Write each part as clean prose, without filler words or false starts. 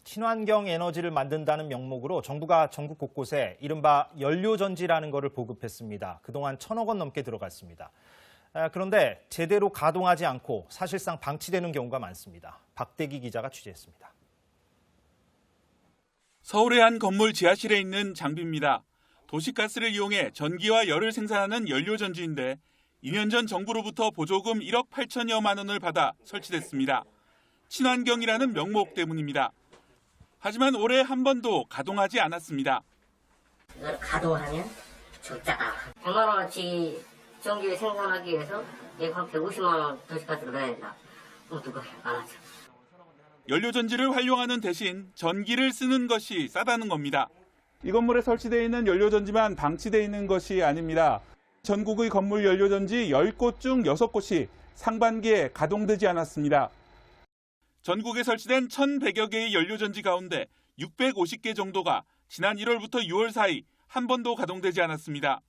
친환경 에너지를 만든다는 명목으로 정부가 전국 곳곳에 이른바 연료전지라는 것을 보급했습니다. 그동안 1,000억 원 넘게 들어갔습니다. 그런데 제대로 가동하지 않고 사실상 방치되는 경우가 많습니다. 박대기 기자가 취재했습니다. 서울의 한 건물 지하실에 있는 장비입니다. 도시가스를 이용해 전기와 열을 생산하는 연료전지인데 2년 전 정부로부터 보조금 1억 8천여만 원을 받아 설치됐습니다. 친환경이라는 명목 때문입니다. 하지만 올해 한 번도 가동하지 않았습니다. 이걸 가동하면 적자가 100만 원어치 전기를 생산하기 위해서 한 150만 원 도시가스를 넣어야 된다. 누가 안 하죠. 연료전지를 활용하는 대신 전기를 쓰는 것이 싸다는 겁니다. 이 건물에 설치되어 있는 연료전지만 방치되어 있는 것이 아닙니다. 전국의 건물 연료전지 10곳 중 6곳이 상반기에 가동되지 않았습니다. 전국에 설치된 1,100여 개의 연료전지 가운데 650개 정도가 지난 1월부터 6월 사이 한 번도 가동되지 않았습니다.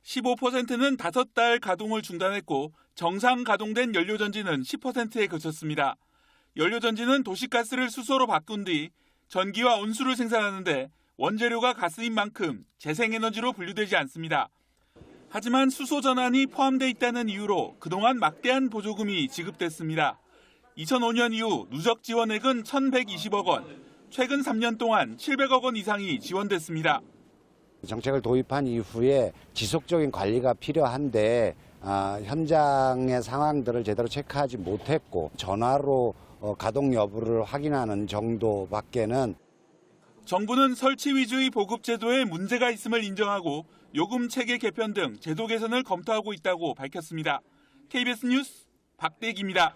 15%는 5달 가동을 중단했고 정상 가동된 연료전지는 10%에 그쳤습니다. 연료전지는 도시가스를 수소로 바꾼 뒤 전기와 온수를 생산하는데 원재료가 가스인 만큼 재생에너지로 분류되지 않습니다. 하지만 수소 전환이 포함돼 있다는 이유로 그동안 막대한 보조금이 지급됐습니다. 2005년 이후 누적 지원액은 1,120억 원, 최근 3년 동안 700억 원 이상이 지원됐습니다. 정책을 도입한 이후에 지속적인 관리가 필요한데 현장의 상황들을 제대로 체크하지 못했고 전화로 가동 여부를 확인하는 정도밖에는. 정부는 설치 위주의 보급 제도에 문제가 있음을 인정하고 요금 체계 개편 등 제도 개선을 검토하고 있다고 밝혔습니다. KBS 뉴스 박대기입니다.